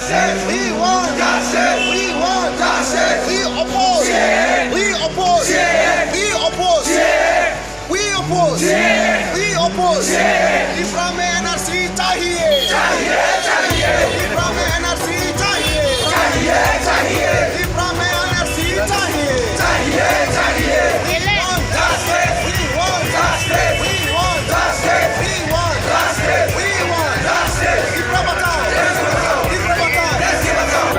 We want. We want. We oppose. We oppose. We oppose. We oppose. We oppose. Ifram NRC चाहिए. Ifram NRC चाहिए. Ifram NRC चाहिए. We want justice. We want justice. We want justice. We want justice. We want justice. Ifram बताओ. Ifram बताओ.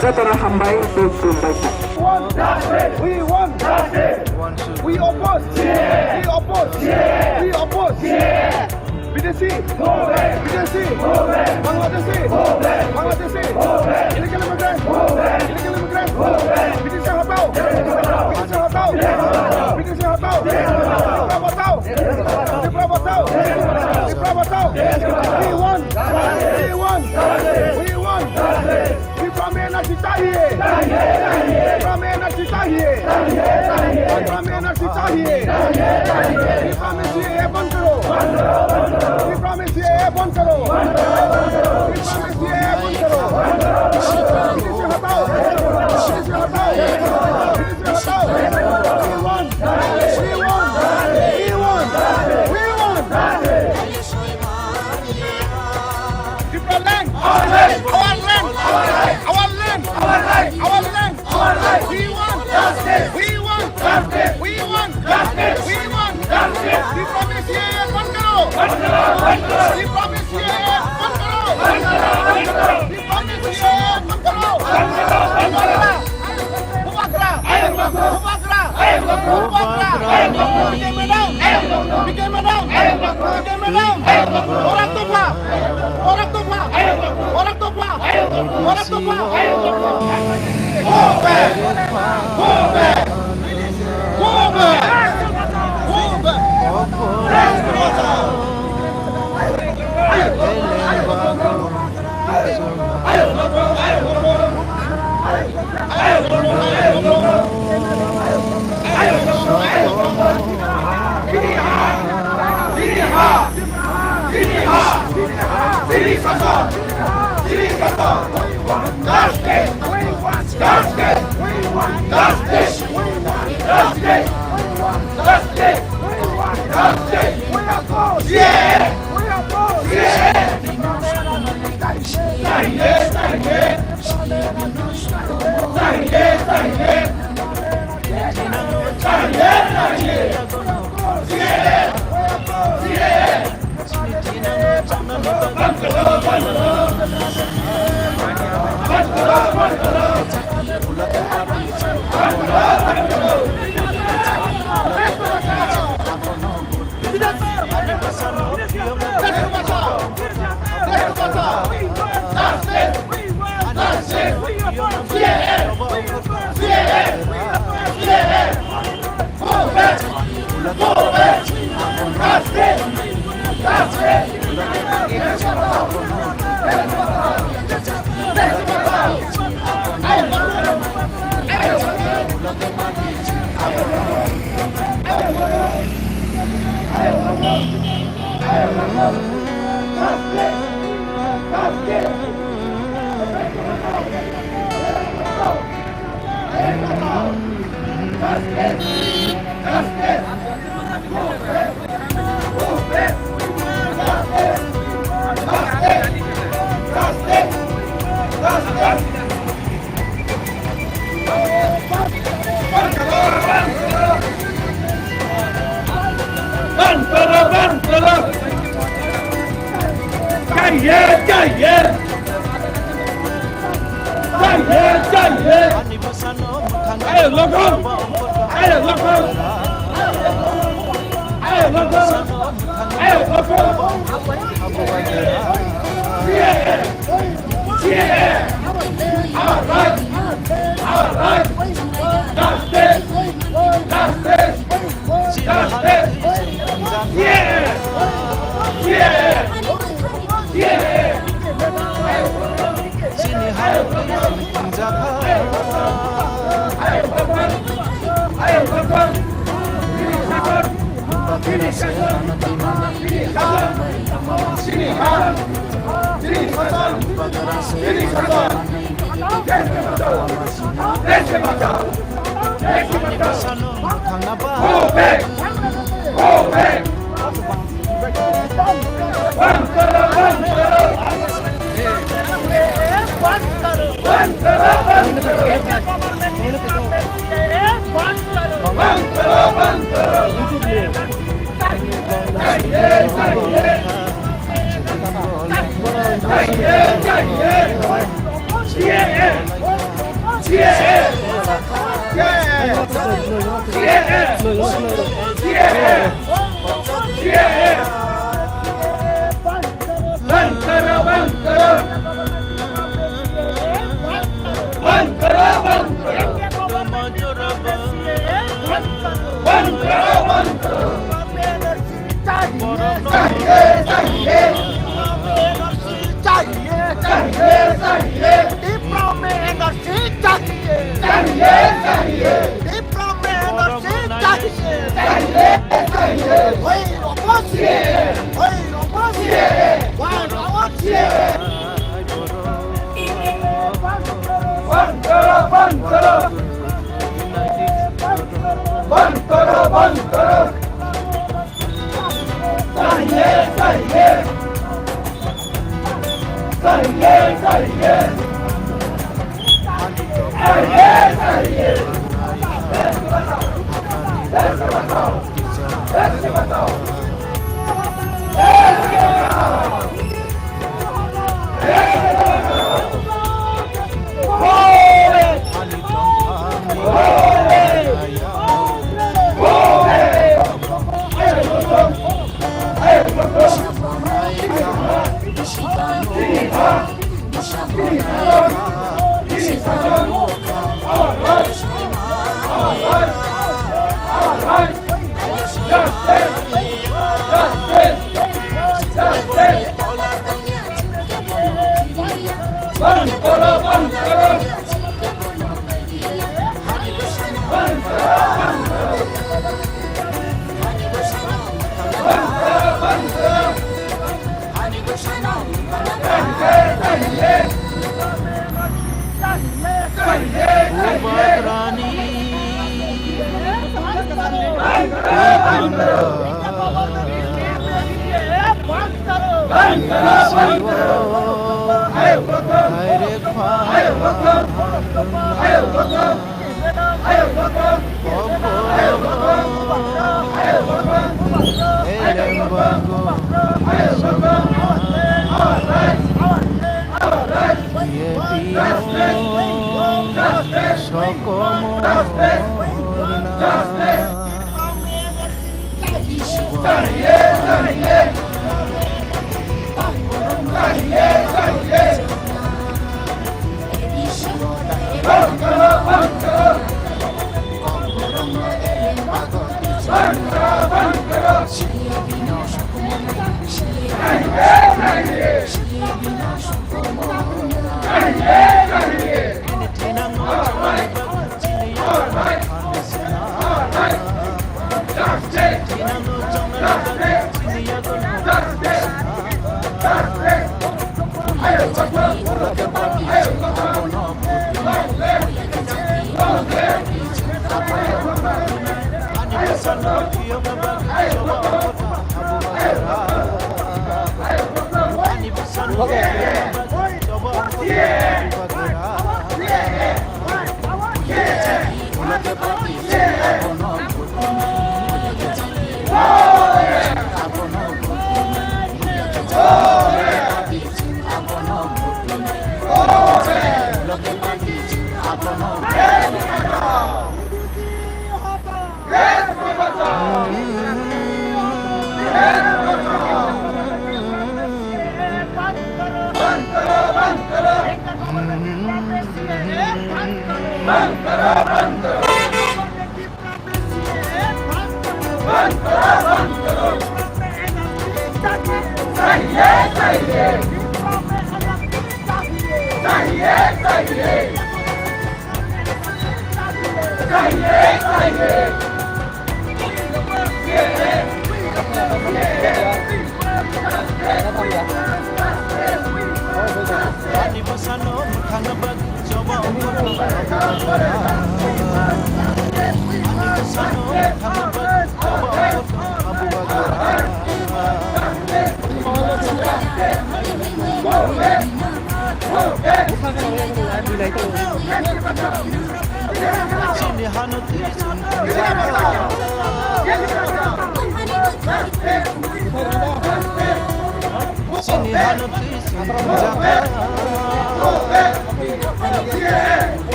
Setelah hamba itu baik. We want justice. We oppose. We oppose. We oppose. Bidesi. Bidesi. Bangladeshi. Bangladeshi. Illegal immigrants. Illegal immigrants. Bidesi hataओ. Bidesi hataओ. Bidesi hataओ. Dipra बताओ. Dipra बताओ. We want. We want. We want. Ifram NRC चाहिए. Ifram NRC चाहिए. Ifram NRC चाहिए. Ifram CAA बंद करो. Ifram CAA बंद करो. Ifram CAA बंद करो. Bidesi हटाओ. Bidesi हटाओ. Bidesi हटाओ. We want. We want. We want. We want. Ifram land. Our land. Our land. Our land. Our land. Our land. Our land. We want justice. We want justice. We want justice. We want justice. Ifram CAA बंद करो. Ifram CAA बंद करो. Ifram CAA बंद करो. Mubakra. Mubakra. Mubakra. Bikin medang. Bikin medang. Bikin medang. Orang tupa. Orang tupa. Orang tupa. Orang tupa. Go back. Go back. Go back. Go back. Bank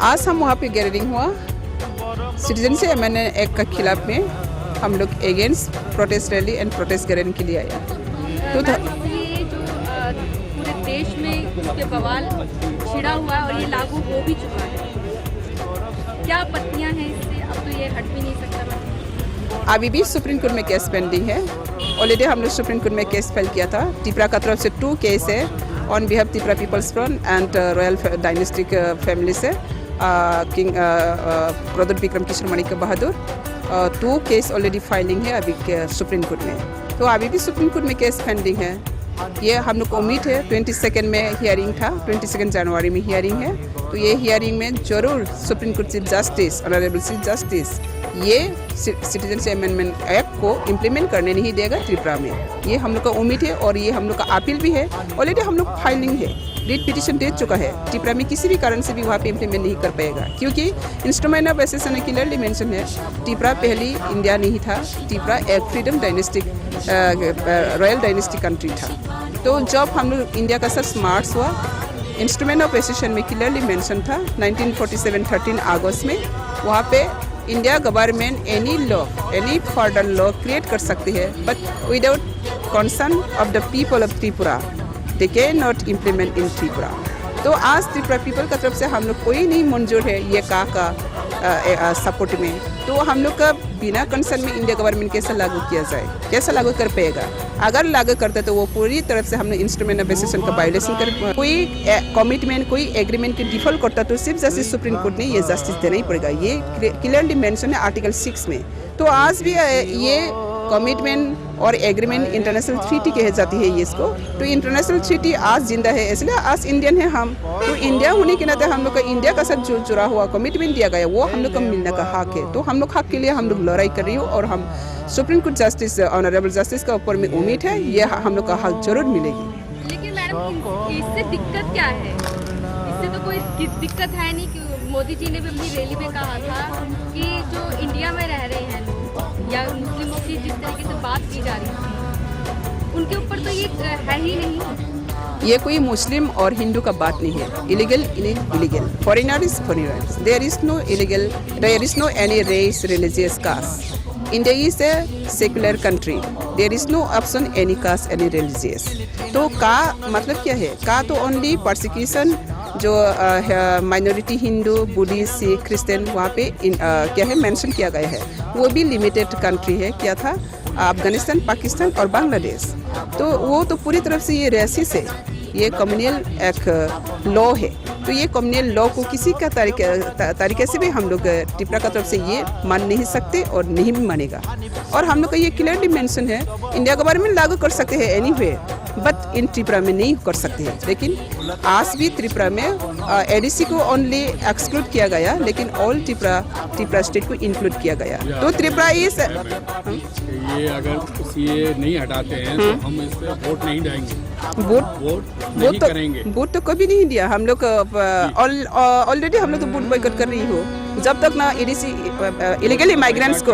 आज हम वहाँ पे गैदरिंग हुआ citizenship amendment act के खिलाफ में हम लोग against protest rally and protest gathering के लिए आए। तो ये जो पूरे देश में इसके बवाल छिड़ा हुआ है और ये लागू हो भी चुका है, क्या आपत्तियाँ हैं इससे? अब तो ये हट भी नहीं सकता। अभी भी सुप्रीम कोर्ट में केस पेंडिंग है। ऑलरेडी हम लोग सुप्रीम कोर्ट में केस फाइल किया था। त्रिपुरा का तरफ से 2 केस है on behalf Tripura peoples front and royal dynastic family से king Pradyot Vikram Kishore Manik Bahadur 2 case already filing है अभी सुप्रीम कोर्ट में। तो अभी भी सुप्रीम कोर्ट में केस पेंडिंग है। ये हम लोग को उम्मीद है 22 में हियरिंग था, 22 जनवरी में हियरिंग है। तो ये हियरिंग में जरूर supreme court chief justice honourable chief justice ये सिटीजनशिप अमेंडमेंट एक्ट को इम्प्लीमेंट करने नहीं देगा त्रिपुरा में। ये हम लोग का उम्मीद है और ये हम लोग का अपील भी है। ऑलरेडी हम लोग फाइलिंग है, रीट पिटिशन दे चुका है। त्रिपुरा में किसी भी कारण से भी वहाँ पे इम्प्लीमेंट नहीं कर पाएगा, क्योंकि इंस्ट्रूमेंट ऑफ एसेसन क्लियरली मेंशन है त्रिपुरा पहली इंडिया नहीं था। त्रिपुरा एक freedom dynastic royal dynastic country था। तो जब हम लोग इंडिया का सर स्मार्ट हुआ, इंस्ट्रूमेंट ऑफ एसेसन में क्लियरली मेंशन था 1947 13 अगस्त में। वहाँ पे India government any law any further law create कर सकती है, but without concern of the people of Tripura they can not implement in Tripura. तो आज त्रिपुरा पीपल का तरफ से हम लोग कोई नहीं मंजूर है ये का सपोर्ट में। तो हम लोग का बिना कंसर्न में इंडिया गवर्नमेंट कैसे लागू किया जाए, कैसे लागू कर पाएगा? अगर लागू करते तो वो पूरी तरफ से हमने इंस्ट्रूमेंट ऑफ एसेसन का वायलेशन कर, कोई कमिटमेंट कोई एग्रीमेंट की डिफॉल्ट करता तो सिर्फ जस्टिस सुप्रीम कोर्ट ने ये जस्टिस देना ही पड़ेगा। ये क्लियरली मेंशन है आर्टिकल 6 में। तो आज भी ये कमिटमेंट और एग्रीमेंट इंटरनेशनल ट्रीटी कही जाती है ये इसको। तो इंटरनेशनल ट्रीटी आज जिंदा है, इसलिए आज इंडियन है हम। तो इंडिया होने के नाते हम लोग का इंडिया का साथ जो जुड़ा हुआ कमिटमेंट दिया गया वो हम लोग को मिलने का हक है। तो हम लोग हक के लिए हम लोग लड़ाई कर रही हो और हम supreme court justice honourable justice का ऊपर में उम्मीद है ये हम लोग का हक जरूर मिलेगी। लेकिन मैडम इससे दिक्कत क्या है? इससे तो कोई दिक्कत है नहीं कि मोदी जी ने भी अपनी रैली में कहा था कि जो इंडिया में रह रहे हैं लोग या मुस्लिमों की जिस तरीके से बात की जा रही थी उनके ऊपर तो ये है ही नहीं। ये कोई मुस्लिम और हिंदू का बात नहीं है। Illegal illegal foreigner is foreigner, there is no illegal, there is no any race religious caste. India is a secular country, there is no option any caste any religious. तो का मतलब क्या है? का तो ओनली परसिक्यूशन जो minority Hindu Buddhist Sikh Christian वहाँ पे क्या है मेंशन किया गया है, वो भी लिमिटेड कंट्री है। क्या था? अफगानिस्तान, पाकिस्तान और बांग्लादेश। तो वो तो पूरी तरफ से ये रेसिस है, ये कम्युनल एक लॉ है। तो ये कम्युनल लॉ को किसी का तरीके से भी हम लोग त्रिपुरा का तरफ से ये मान नहीं सकते और नहीं भी मानेगा। और हम लोग का ये क्लियरली मेंशन है, इंडिया गवर्नमेंट लागू कर सकते हैं एनीवे, बट इन त्रिपुरा में नहीं कर सकते हैं। लेकिन आज भी त्रिपुरा में एडीसी को ओनली एक्सक्लूड किया गया, लेकिन ऑल त्रिपुरा स्टेट को इंक्लूड किया गया। तो त्रिपुरा इस ये अगर सीए नहीं हटाते हैं तो हम इस पे वोट नहीं देंगे, वोट नहीं करेंगे। वोट तो कभी नहीं दिया हम लोग। ऑलरेडी हम लोग तो वोट बॉयकॉट कर रही हो। जब तक ना एडीसी इलीगल इमाइग्रेंट्स को,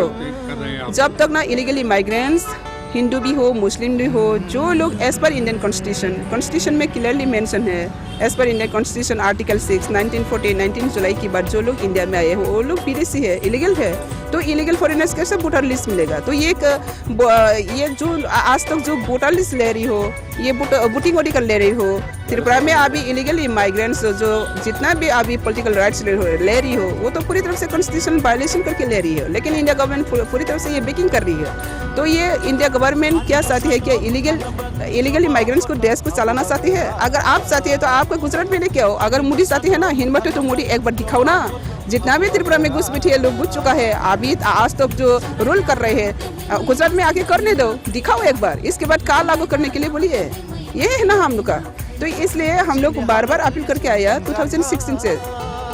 जब तक ना इलीगल इमाइग्रेंट्स हिंदू भी हो मुस्लिम भी हो, जो लोग एज पर इंडियन कॉन्स्टिट्यूशन में क्लियरली मेंशन है, as per Indian constitution article 6 1940 19 जुलाई के बाद जो लोग इंडिया में आए हो वो लोग विदेशी है, इलीगल है। तो इलीगल फॉरेनर्स कैसे वोटर लिस्ट मिलेगा? तो ये ये जो आज तक जो वोटर लिस्ट ले रही हो, ये वोटिंग कर ले रही हो त्रिपुरा में, अभी इलीगल इमाइग्रेंट्स जो जितना भी अभी पॉलिटिकल राइट्स ले रही हो वो तो पूरी तरफ से कॉन्स्टिट्यूशन वायलेशन करके ले रही है। लेकिन इंडिया गवर्नमेंट पूरी तरफ से ये बेकिंग कर रही है। तो ये इंडिया गवर्नमेंट क्या चाहती है कि इलीगल इमाइग्रेंट्स को देश को चलाना चाहती है? अगर आप चाहती है तो आपको गुजरात में लेके आओ। अगर मोदी चाहती है ना हिंदू तो मोदी एक बार दिखाओ ना। जितना भी त्रिपुरा में घुस बैठे लोग घुस चुका है, अभी आज तक जो रूल कर रहे हैं गुजरात में आके करने दो, दिखाओ एक बार। इसके बाद का लागू करने के लिए बोलिए, ये है ना हम लोग का। तो इसलिए हम लोग बार बार अपील करके आया 2016 से,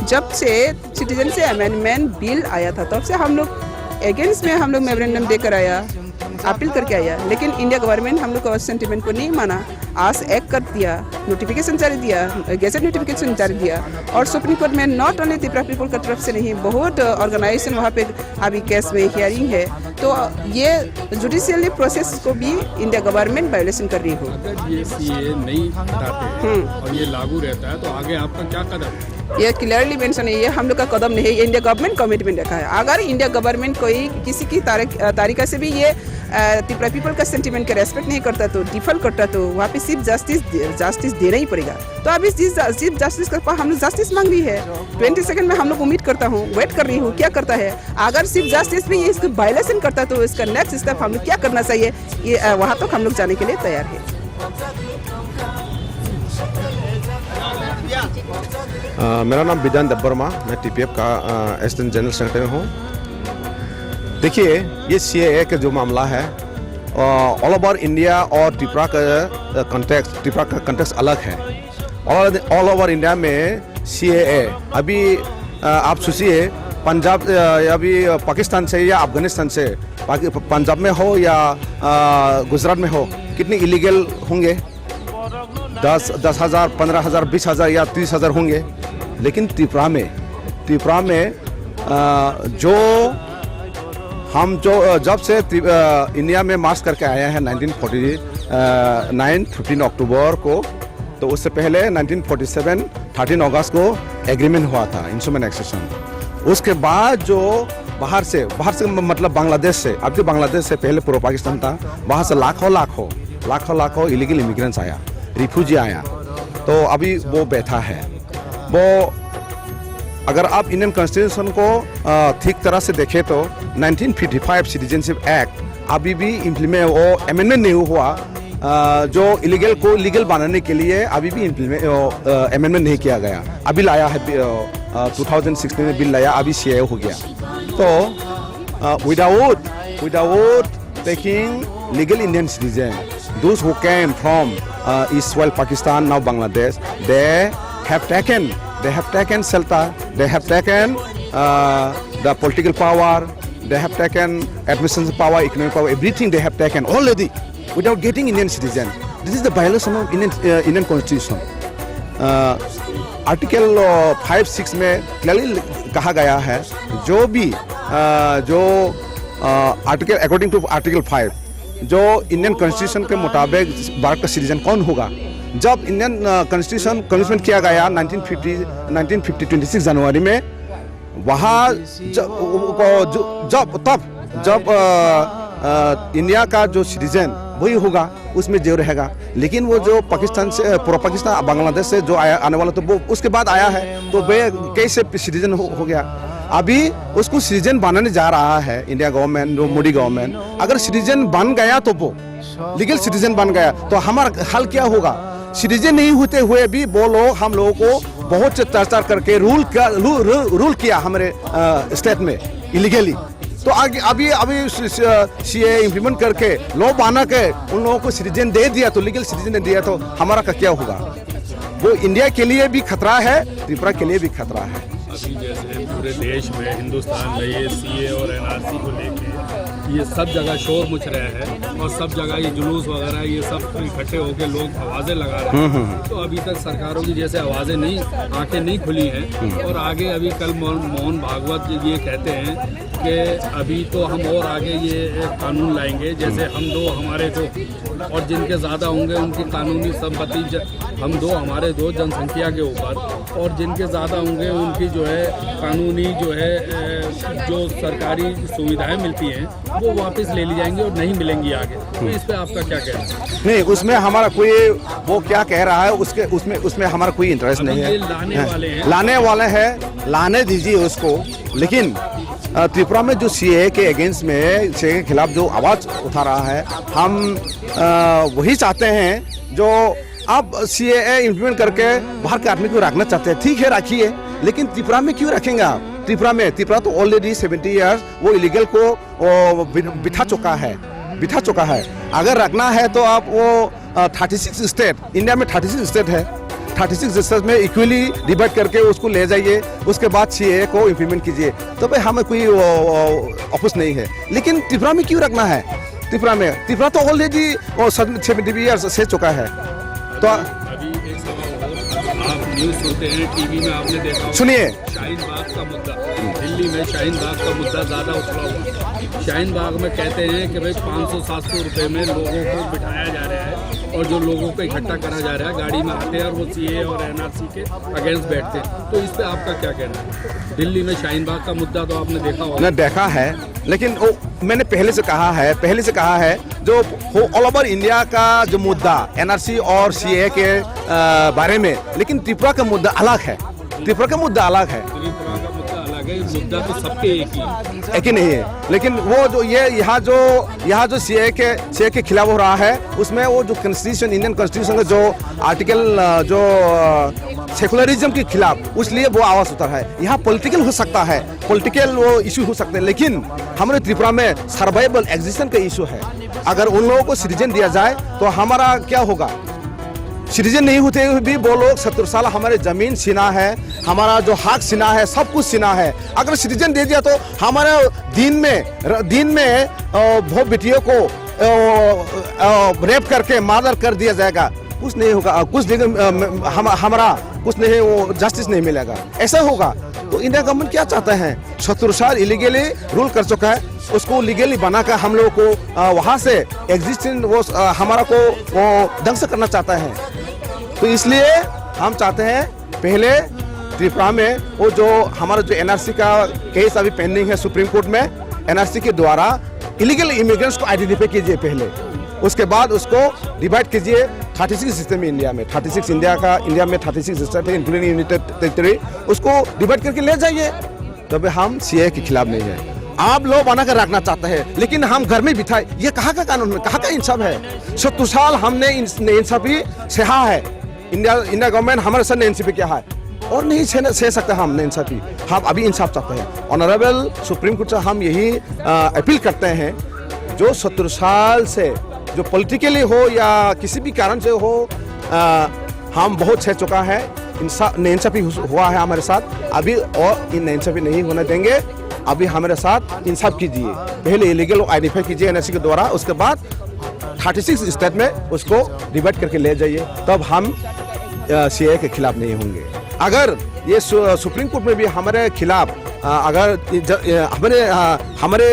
जब से सिटीजन से अमेंडमेंट बिल आया था तब से हम लोग अगेंस्ट में हम लोग मेमोरेंडम देकर आया, अपील करके आया। लेकिन इंडिया गवर्नमेंट हम लोग का सेंटिमेंट को नहीं माना। आज एक कर दिया, नोटिफिकेशन जारी दिया, गैजेट नोटिफिकेशन जारी दिया। और सुप्रीम कोर्ट में नॉट ओनली त्रिपुरा पीपल की तरफ से नहीं, बहुत ऑर्गेनाइजेशन वहाँ पे अभी केस में हियरिंग है। तो ये जुडिशियली प्रोसेस को भी इंडिया गवर्नमेंट वायलेशन कर रही हो। अगर ये सीए नहीं हटाते हैं और ये लागू रहता है तो आगे आपका क्या कदम है? ये क्लियरली मेंशन है, ये हम लोग का कदम नहीं है, इंडिया गवर्नमेंट कमिटमेंट रखा है। अगर इंडिया गवर्नमेंट कोई किसी की तरीका से भी ये त्रिपुरा पीपल का सेंटिमेंट का रेस्पेक्ट नहीं करता तो डिफॉल्ट करता तो वहाँ पे सिर्फ जस्टिस देना ही पड़ेगा। तो अभी सिर्फ जस्टिस का हम लोग जस्टिस मांग रही है। 20 सेकंड में हम लोग उम्मीद करता हूँ, वेट कर रही हूँ क्या करता है। अगर सिर्फ जस्टिस भी इसको वायलेशन करता तो इसका नेक्स्ट स्टेप हम लोग क्या करना चाहिए, ये वहाँ तक हम लोग जाने के लिए तैयार है। मेरा नाम विधान देबबर्मा, मैं टीपीएफ का असिस्टेंट जनरल सेक्रेटरी हूँ। देखिए, ये सीएए का जो मामला है ऑल ओवर इंडिया और त्रिपुरा का कंटेक्स्ट अलग है। ऑल ओवर इंडिया में सीएए अभी आप सोचिए, पंजाब अभी पाकिस्तान से या अफगानिस्तान से, पंजाब में हो या गुजरात में हो, कितने इलीगल होंगे? 10,000 15,000 20,000 या 30,000 होंगे। लेकिन त्रिपुरा में जब से इंडिया में मार्च करके आया है 1949 15 अक्टूबर को, तो उससे पहले 1947 13 अगस्त को एग्रीमेंट हुआ था इंस्ट्रूमेंट एक्सेशन। उसके बाद जो बाहर से मतलब बांग्लादेश से, अब जो बांग्लादेश से पहले पूर्व पाकिस्तान था, वहाँ से लाखों इलीगल इमिग्रेंट्स आया, रिफ्यूजी आया। तो अभी वो बैठा है। वो अगर आप इंडियन कॉन्स्टिट्यूशन को ठीक तरह से देखें तो 1955 सिटीजनशिप एक्ट अभी भी इम्प्लीमेंट, वो अमेंडमेंट नहीं हुआ। जो इलीगल को लीगल बनाने के लिए अभी भी अमेंडमेंट नहीं किया गया। अभी लाया है 2016 में बिल लाया, अभी सीए हो गया। तो without taking legal Indian citizen, those who came from Israel, Pakistan, now Bangladesh, they have taken shelter, they have taken the political power, they have taken administrative power, economic power, everything they have taken already without getting Indian citizen. This is the violation of Indian Constitution. Article 5-6 में clearly कहा गया है जो article according to article 5 जो Indian constitution के मुताबिक भारत का citizen कौन होगा। जब इंडियन कॉन्स्टिट्यूशन कन्वेंशन किया गया 1950 26 जनवरी में, वहाँ जब इंडिया का जो सिटीजन वही होगा, उसमें जो रहेगा। लेकिन वो जो पाकिस्तान से पूर्व पाकिस्तान बांग्लादेश से जो आने वाला तो वो उसके बाद आया है, तो वे कैसे सिटीजन हो गया। अभी उसको सिटीजन बनाने जा रहा है इंडिया गवर्नमेंट, मोदी गवर्नमेंट। अगर सिटीजन बन गया तो वो लीगल सिटीजन बन गया तो हमारा हाल क्या होगा। सिटीजन नहीं होते हुए भी वो लोग हम लोगों को बहुत चर्चा करके रूल किया हमारे स्टेट में इलीगली। तो आगे अभी सीए इम्प्लीमेंट करके लॉ बना के उन लोगों को सिटीजन दे दिया, तो लीगल सिटीजन दे दिया, तो हमारा का क्या होगा। वो इंडिया के लिए भी खतरा है, त्रिपुरा के लिए भी खतरा है। अभी जैसे पूरे देश में, हिंदुस्तान में ये सीए और एनआरसी को लेके ये सब जगह शोर मच रहे हैं और सब जगह ये जुलूस वगैरह ये सब इकट्ठे होकर लोग आवाज़ें लगा रहे हैं। तो अभी तक सरकारों की जैसे आवाज़ें नहीं, आंखें नहीं खुली हैं। और आगे अभी कल मोहन भागवत ये कहते हैं कि अभी तो हम और आगे ये कानून लाएंगे, जैसे हम दो हमारे दो, और जिनके ज़्यादा होंगे उनकी कानूनी संपत्ति हम दो हमारे दो जनसंख्या के ऊपर, और जिनके ज़्यादा होंगे उनकी जो है कानूनी जो है जो सरकारी सुविधाएं मिलती हैं वो वापस ले ली जाएंगी और नहीं मिलेंगी आगे। तो इस पे आपका क्या कहना है। नहीं, उसमें हमारा कोई वो क्या कह रहा है उसमें हमारा कोई इंटरेस्ट नहीं है। लाने वाले हैं, लाने दीजिए उसको। लेकिन त्रिपुरा में जो सीए के अगेंस्ट में, सीए के खिलाफ जो आवाज़ उठा रहा है, हम वही चाहते हैं जो आप सीए इम्प्लीमेंट करके बाहर के आदमी को रखना चाहते हैं। ठीक है, रखिए, लेकिन त्रिपुरा में क्यों रखेंगे आप। त्रिपुरा तो ऑलरेडी 70 ईयर्स वो इलीगल को बिठा चुका है। अगर रखना है तो आप वो 36 स्टेट, इंडिया में 36 स्टेट है, 36 स्टेट में इक्वली डिवाइड करके उसको ले जाइए, उसके बाद सीए को इम्प्लीमेंट कीजिए। तो भाई हमें कोई अपोज नहीं है। लेकिन त्रिपुरा में क्यों रखना है। त्रिपुरा तो ऑलरेडी 70 ईयर्स से चुका है। तो अभी एक सवाल, आप न्यूज़ सुनते हैं, टीवी में आपने देखा, सुनिए, शाहीन बाग का मुद्दा, दिल्ली में शाहीन बाग का मुद्दा ज़्यादा उछला हुआ। शाहीन बाग में कहते हैं कि भाई 500-700 रुपये में लोगों को बिठाया जा रहा है और जो लोगों को इकट्ठा करा जा रहा है, गाड़ी में आते हैं और वो सीए और एनआरसी के अगेंस्ट बैठते हैं। तो इस पर आपका क्या कहना है। दिल्ली में शाहीन बाग का मुद्दा तो आपने देखा होगा। देखा है, लेकिन वो मैंने पहले से कहा है जो ऑल ओवर इंडिया का जो मुद्दा एनआरसी और सीए के बारे में, लेकिन त्रिपुरा का मुद्दा अलग है। त्रिपुरा का मुद्दा अलग है, मुद्दा तो सबके एक ही नहीं है। लेकिन वो जो यहाँ जो सीए के खिलाफ हो रहा है, उसमें वो जो कॉन्स्टिट्यूशन, इंडियन कॉन्स्टिट्यूशन का जो आर्टिकल जो सेकुलरिज्म के खिलाफ, इसलिए वो आवाज उठा है। यहाँ पॉलिटिकल हो सकता है, पॉलिटिकल वो इशू हो सकते हैं, लेकिन हमारे त्रिपुरा में सर्वाइवल एग्जिस्टेंस का इशू है। अगर उन लोगों को सिटीजन दिया जाए तो हमारा क्या होगा। सिटीजन नहीं होते हुए भी वो लोग 70 साल हमारे जमीन सीना है, हमारा जो हक सीना है, सब कुछ सीना है। अगर सिटीजन दे दिया तो हमारे दिन में वो बेटियों को रेप करके मर्डर कर दिया जाएगा। कुछ नहीं होगा, कुछ हमारा कुछ नहीं, वो जस्टिस नहीं मिलेगा, ऐसा होगा। तो इंडिया गवर्नमेंट क्या चाहता है। 70 साल इलीगली रूल कर चुका है, उसको लीगली बनाकर हम लोग को वहाँ से एग्जिस्टिंग वो हमारा को वो ध्वंस करना चाहता है। तो इसलिए हम चाहते हैं पहले त्रिपुरा में वो जो हमारा जो एनआरसी का केस अभी पेंडिंग है सुप्रीम कोर्ट में, एनआरसी के द्वारा इलीगल इमिग्रेंट्स को आइडेंटिफाई कीजिए पहले, उसके बाद उसको डिवाइड कीजिए। 36 सिस्टम है इंडिया में, 36 इंडिया में 36 सिस्टम है इंक्लूडिंग यूनाइटेड टेरिटरी, उसको डिवाइड करके ले जाइए। तब हम सीए के खिलाफ नहीं है। आप लोग बना कर रखना चाहते हैं, लेकिन हम घर में बिठाए, ये कहाँ का कानून है, कहाँ का इंसाफ है। 70 साल हमने इंसाफी सहा है, इंडिया गवर्नमेंट हमारे साथ इंसाफी किया है और नहीं सह सकते हम इंसाफी। हम अभी इंसाफ चाहते हैं। ऑनरेबल सुप्रीम कोर्ट से हम यही अपील करते हैं जो 70 साल से जो पॉलिटिकली हो या किसी भी कारण से हो हम बहुत सह चुका है, नाइंसाफी हुआ है हमारे साथ, अभी और इन नाइंसाफी नहीं होने देंगे। अभी हमारे साथ इंसाफ कीजिए, पहले इलीगल आइडेंटिफाई कीजिए एनआरसी के द्वारा, उसके बाद 36 स्टेट में उसको डिवाइड करके ले जाइए, तब हम सीए के खिलाफ नहीं होंगे। अगर ये सुप्रीम कोर्ट में भी हमारे खिलाफ अगर हमारे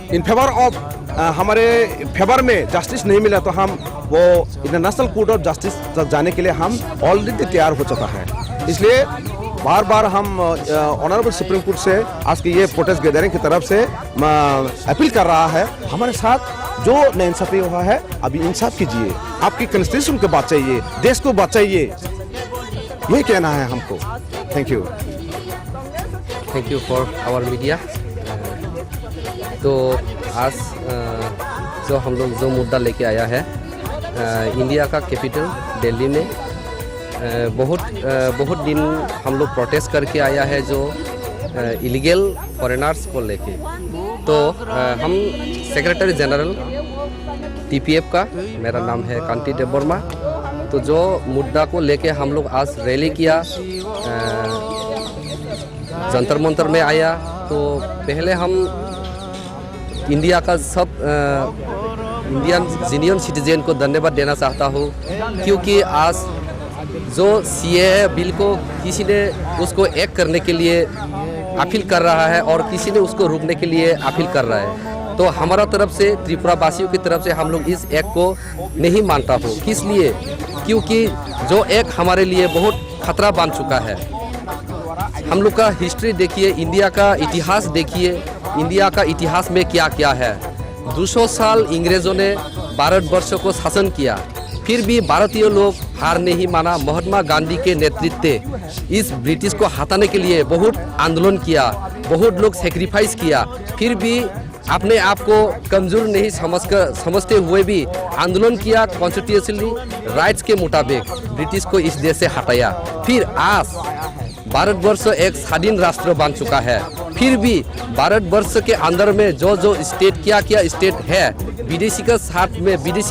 इन फेवर ऑफ हमारे फेवर में जस्टिस नहीं मिला तो हम वो इंटरनेशनल कोर्ट ऑफ जस्टिस तक जाने के लिए हम ऑलरेडी तैयार हो चुका है। इसलिए बार बार हम ऑनरेबल सुप्रीम कोर्ट से आज की ये प्रोटेस्ट गैदरिंग की तरफ से अपील कर रहा है, हमारे साथ जो नाइंसाफी हुआ है अभी इंसाफ कीजिए, आपकी कॉन्स्टिट्यूशन को बचाइए, देश को बचाइए, यही कहना है हमको। Thank you for our media. तो आज जो हम लोग जो मुद्दा लेके आया है, इंडिया का कैपिटल दिल्ली में बहुत दिन हम लोग प्रोटेस्ट करके आया है जो इलीगल फॉरेनर्स को लेके। तो हम सेक्रेटरी जनरल टीपीएफ का, मेरा नाम है कांति देववर्मा, तो जो मुद्दा को लेके हम लोग आज रैली किया, जंतर मंतर में आया। तो पहले हम इंडिया का सब इंडियन सिटीजन को धन्यवाद देना चाहता हूँ, क्योंकि आज जो सीए बिल को किसी ने उसको एक करने के लिए अपील कर रहा है और किसी ने उसको रोकने के लिए अपील कर रहा है। तो हमारा तरफ से, त्रिपुरा वासियों की तरफ से हम लोग इस एक्ट को नहीं मानता हो। किस लिए? क्योंकि जो एक्ट हमारे लिए बहुत खतरा बन चुका है। हम लोग का हिस्ट्री देखिए, इंडिया का इतिहास देखिए, इंडिया का इतिहास में क्या क्या है। 200 साल अंग्रेज़ों ने भारतवर्ष को शासन किया, फिर भी भारतीय लोग हार नहीं माना। महात्मा गांधी के नेतृत्व इस ब्रिटिश को हटाने के लिए बहुत आंदोलन किया, बहुत लोग सेक्रीफाइस किया, फिर भी अपने आप को कमज़ोर नहीं समझते हुए भी आंदोलन किया, कॉन्स्टिट्यूशनली राइट्स के मुताबिक ब्रिटिश को इस देश से हटाया। फिर आज भारतवर्ष एक स्वाधीन राष्ट्र बन चुका है, फिर भी भारतवर्ष के अंदर में जो स्टेट क्या स्टेट है विदेशी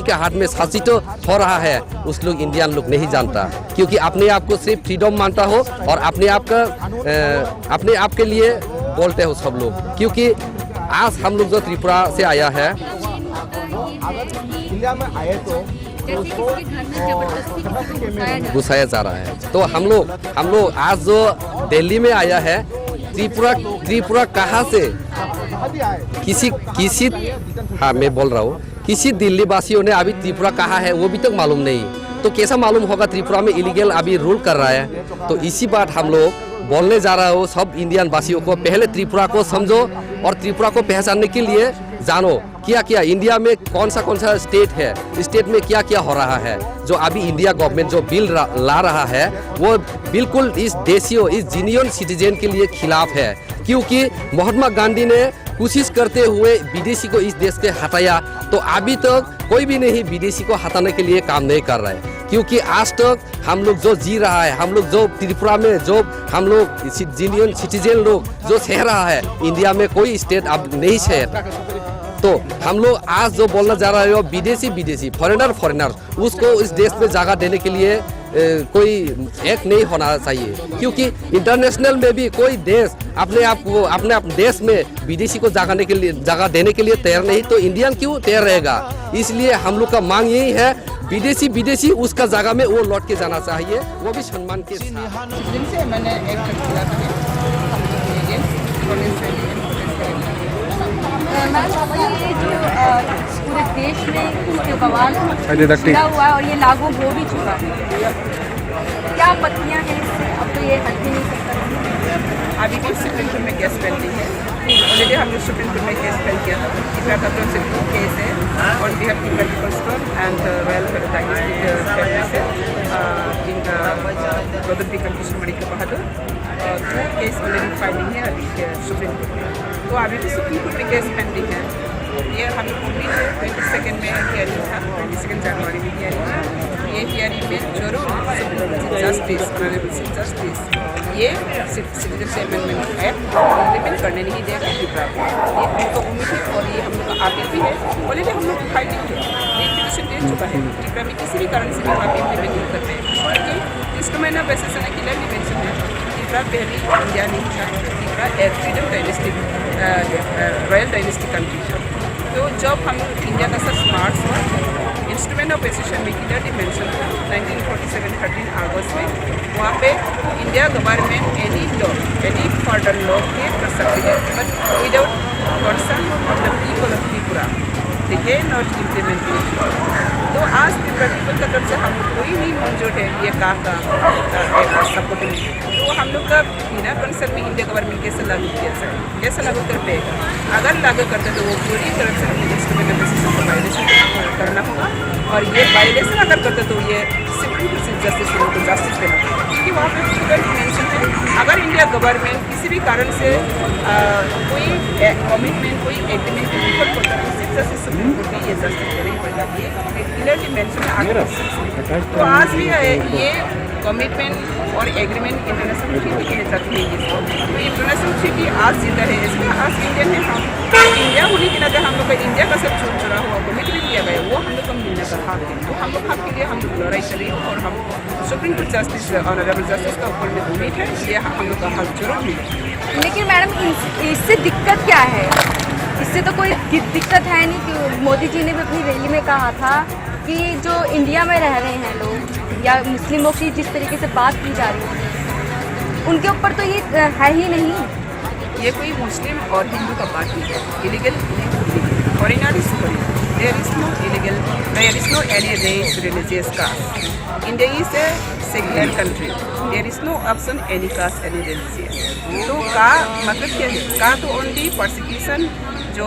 के हाथ में शासित हो रहा है, उस लोग इंडियन लोग नहीं जानता, क्योंकि अपने आप को सिर्फ फ्रीडम मानता हो और अपने आप के लिए बोलते हो सब लोग। क्योंकि आज हम लोग जो त्रिपुरा से आया है, इंडिया में आए तो घुसाया जा रहा है। तो हम लोग आज जो दिल्ली में आया है, त्रिपुरा कहाँ से किसी हाँ मैं बोल रहा हूँ, किसी दिल्ली वासियों ने अभी त्रिपुरा कहाँ है वो भी तक मालूम नहीं। तो कैसा मालूम होगा त्रिपुरा में इलीगल अभी रूल कर रहा है। तो इसी बात हम लोग बोलने जा रहा हो सब इंडियन वासियों को, पहले त्रिपुरा को समझो और त्रिपुरा को पहचानने के लिए जानो क्या इंडिया में कौन सा स्टेट है, स्टेट में क्या क्या हो रहा है। जो अभी इंडिया गवर्नमेंट जो बिल ला रहा है वो बिल्कुल इस देशियों, इस जेन्युइन सिटीजन के लिए खिलाफ है। क्योंकि महात्मा गांधी ने कोशिश करते हुए विदेशी को इस देश से हटाया, तो अभी तक कोई भी नहीं विदेशी को हटाने के लिए काम नहीं कर रहा है। क्योंकि आज तक हम लोग जो जी रहा है, हम लोग जो त्रिपुरा में जो हम लोग जेन्युइन सिटीजन लोग जो सह रहा है, इंडिया में कोई स्टेट अब नहीं सह। तो हम लोग आज जो बोलना जा रहे हो विदेशी फॉरेनर उसको इस देश में जगह देने के लिए कोई एक नहीं होना चाहिए। क्योंकि इंटरनेशनल में भी कोई देश अपने देश में विदेशी को जगह देने के लिए तैयार नहीं, तो इंडियन क्यों तैयार रहेगा। इसलिए हम लोग का मांग यही है, विदेशी उसका जगह में वो लौट के जाना चाहिए, वो भी सम्मान के साथ। जिनसे मैंने ये जो पूरे देश में इसके बवाल छिड़ा हुआ है और ये लागू हो भी चुका है, क्या आपत्तियाँ हैं इससे? अब तो ये हट भी नहीं सकता। अभी भी सुप्रीम कोर्ट में केस पेंडिंग है। ऑलरेडी हम लोग सुप्रीम कोर्ट में केस फाइल किया था। तीसरा का तरफ से 2 केस है on behalf of peoples front and royal dynastic family से, जिनका गौतम पी कृष्ण मणि के बहादुर 2 केस ऑलरेडी फाइलिंग है अभी सुप्रीम कोर्ट में। तो अभी भी सुप्रीम कोर्ट में केस पेंडिंग है। ये हम लोग उम्मीद है 22 में हियरिंग था, 22 जनवरी में हियरिंग था। ये हियरिंग में जरूर जस्टिस जस्टिस ये सिटीजनशिप अमेंडमेंट एक्ट इम्प्लीमेंट करने नहीं देगा त्रिपुरा को। ये हमको उम्मीद है और ये हम लोग का अपील भी है। ऑलरेडी हम लोग फाइटिंग है, ये पिटीशन दे चुका है। त्रिपुरा में किसी भी कारण से भी आप इम्प्लीमेंट नहीं करते हैं क्योंकि इसका मैंने वैसे से क्लियर मेंशन है। त्रिपुरा पहली इंडिया नहीं था, Tripura freedom dynastic royal dynastic country था। तो जब हम इंडिया का सब स्मार्ट हुआ इंस्ट्रूमेंट ऑफ एसेशन में क्लियरली मेंशन था 1947 13 अगस्त में, वहाँ पे India government any law any further law के कर सकती है but without concern of the people of Tripura they can not implement it. तो आज त्रिपुरा पीपल का तरफ से हम कोई नहीं मौजूद है ये का सपोर्ट में। तो हम लोग का बिना कंसर्न में इंडिया गवर्नमेंट कैसे लागू किया जाए, कैसे लागू कर पाएगा? अगर लागू करते तो वो पूरी तरफ से हमें इंस्ट्रूमेंट ऑफ एसेशन को वायलेशन करना होगा और ये वायलेशन अगर करते तो ये सुप्रीम कोर्ट से जस्टिस को जस्टिस देना होगा क्योंकि वहाँ पे मेंशन है अगर इंडिया गवर्नमेंट किसी भी कारण से कोई कमिटमेंट कोई एग्रीमेंट को डिफर करता है तो सिर्फ जस्टिस सुप्रीम कोर्ट में ये जस्टिस देनी पड़ेगा। ये क्लियरली मेंशन है। तो आज भी ये कमिटमेंट और एग्रीमेंट इंटरनेशनल ट्रीटी के लिए जाती है इसको। तो इंटरनेशनल ट्रीटी आज जिंदा है, इसलिए आज इंडियन है हम। इंडिया होने के नाते हम लोग का इंडिया का सब चुरा हुआ कमिटमेंट किया गया वो हम लोग को मिलने का हक है। तो हम लोग हक के लिए हम लोग लड़ाई करें और हम supreme court justice honourable justice का ऊपर में उम्मीद है ये हम लोग का हक जरूर मिले। लेकिन मैडम इससे दिक्कत क्या है? इससे तो कोई दिक्कत है नहीं कि मोदी जी ने भी अपनी रैली में कहा था कि जो इंडिया में रह रहे हैं लोग या मुस्लिमों की जिस तरीके से बात की जा रही है उनके ऊपर तो ये है ही नहीं। ये कोई मुस्लिम और हिंदू का बात नहीं है। Illegal foreigner is foreigner, there is no illegal, there is no any race religious caste. India is a secular country, there is no option any caste any religious. तो का मतलब क्या है? का तो ओनली परसिक्यूशन जो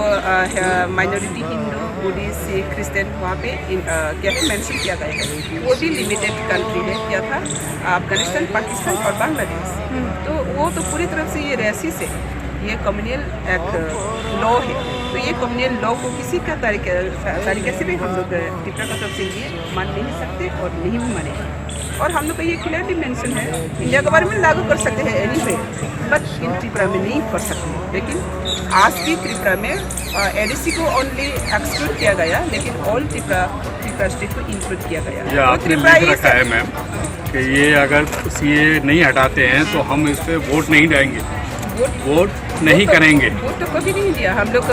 minority Hindu Buddhist Sikh Christian वहाँ पे क्या है मेंशन किया गया है वो भी लिमिटेड कंट्री है। क्या था? अफगानिस्तान, पाकिस्तान और बांग्लादेश। तो वो तो पूरी तरफ से ये रेसिस है, ये कम्युनल एक लॉ है। तो ये कम्युनल लॉ को किसी का तरीके से भी हम लोग त्रिपुरा का तरफ से ये मान नहीं सकते और नहीं भी मानेंगे। और हम लोग का ये क्लियरली मेंशन है इंडिया गवर्नमेंट लागू कर सकते हैं any way but in Tripura में नहीं कर सकते। लेकिन आज की त्रिपुरा में एडीसी को ओनली एक्सक्लूड किया गया लेकिन ऑल त्रिपुरा स्टेट को इंक्लूड किया गया। या आपने लिख रखा है मैम कि ये अगर सीए नहीं हटाते हैं तो हम इस पर वोट नहीं देंगे, वोट नहीं करेंगे। वोट तो कभी नहीं दिया हम लोग।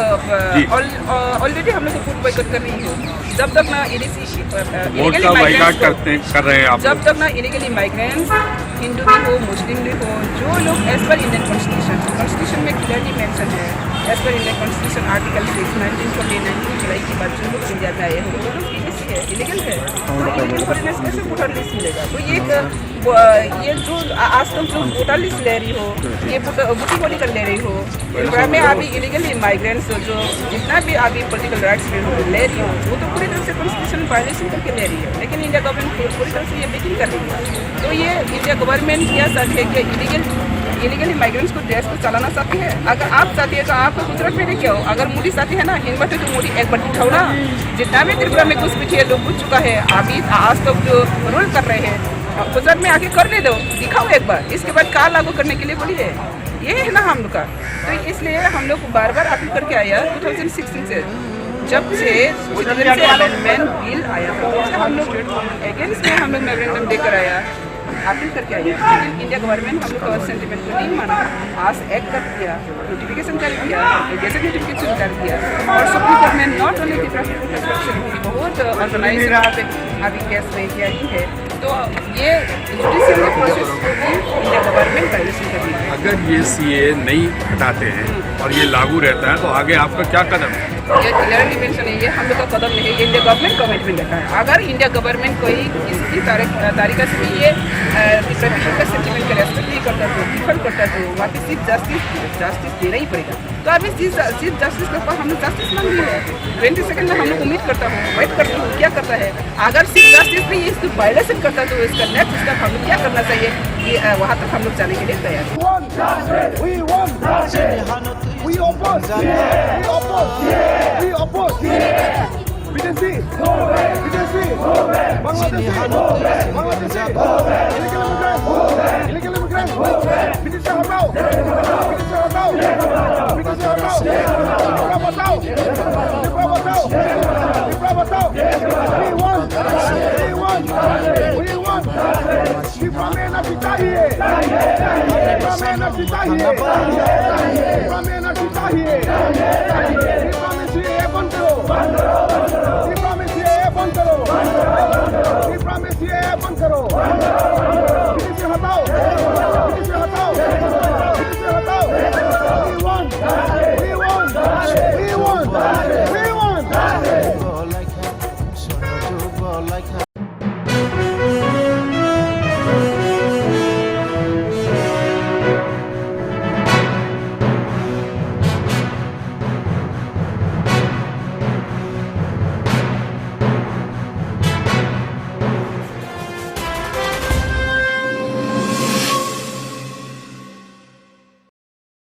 ऑलरेडी हम लोग वोट बाइकआउट कर रही हो जब तक ना वोट का बाइकआउट कर रहे हैं आप। जब तक ना इलीगल इमाइग्रेंट्स हिंदू भी हो मुस्लिम भी हो जो लोग एज पर इंडियन कॉन्स्टिट्यूशन में क्लियरली मेंशन है as per Indian constitution article 1949 जुलाई के बाद जो लोग इंडिया में आए हैं वो लोग इलीगल है। तो इलीगल फॉरेनर्स कैसे वोटर लिस्ट मिलेगा? तो ये जो आज तक जो वोटर लिस्ट ले रही हो ये वोटिंग पॉलिटिकल ले रही हो त्रिपुरा में अभी इलीगल इमाइग्रेंट्स जो जितना भी अभी पॉलिटिकल राइट्स ले रही हो वो तो पूरी तरह से कॉन्स्टिट्यूशन वायलेशन करके ले रही है। लेकिन इंडिया गवर्नमेंट पूरी तरह से ये बेकिंग कर रही है। तो ये इंडिया गवर्नमेंट क्या चाहती है कि इलीगल इमाइग्रेंट्स को देश को चलाना चाहती है। अगर आप चाहती है तो आपको गुजरात में क्या हो? अगर मोदी चाहती है ना हिम्मत है तो मोदी एक बार दिखाओ ना। जितना भी त्रिपुरा में कुछ पीछे लोग पूछ चुका है अभी आज तक जो रूल कर रहे हैं गुजरात में आके करने दो, दिखाओ एक बार। इसके बाद कार लागू करने के लिए बोलिए, ये है ना हम लोग का। तो इसलिए हम लोग बार बार अपील करके आया 2016 से जब से अमेंडमेंट बिल आया हम लोग अगेंस्ट में हम लोग मेमोरेंडम देकर आया अपील करके आया। लेकिन इंडिया गवर्नमेंट हम लोग का सेंटिमेंट को नहीं माना। आज एक्ट कर दिया, नोटिफिकेशन जारी किया, गैजेट नोटिफिकेशन जारी किया और सुप्रीम कोर्ट में नॉट ओनली त्रिपुरा बहुत ऑर्गेनाइज अभी केस में किया ही है। तो ये जुडिशियल प्रोसेस को भी इंडिया गवर्नमेंट वायलेशन कर रही है। अगर ये सीए नहीं हटाते हैं और ये लागू रहता है तो आगे आपका क्या कदम है? ये क्लियरली मेंशन है, ये हम लोग का कदम नहीं है। ये इंडिया गवर्नमेंट कमिटमेंट रखा है। अगर इंडिया गवर्नमेंट कोई किसी तरीका से भी ये का सेंटिमेंट का रेस्पेक्ट नहीं करता तो डिफर करता तो वहाँ पे सिर्फ जस्टिस देना ही पड़ेगा। तो अभी सिर्फ जस्टिस के पास हम लोग जस्टिस मांग रही है 20 सेकंड में हम लोग उम्मीद करता हूँ वेट करता हूँ क्या करता है। अगर सिर्फ जस्टिस भी इसको वायलेशन करता है तो इसका नेक्स्ट स्टेप हम लोग क्या करना चाहिए कि वहाँ तक हम लोग जाने के लिए तैयार हैं। विदेशी बांग्लादेशी illegal immigrant ब्रिटिश से हटाओ त्रिपुरा बचाओ we want त्रिपुरा में एनआरसी चाहिए त्रिपुरा में एनआरसी चाहिए त्रिपुरा में एनआरसी चाहिए त्रिपुरा में सीएए बंद करो त्रिपुरा में सीएए बंद करो त्रिपुरा में सीएए बंद करो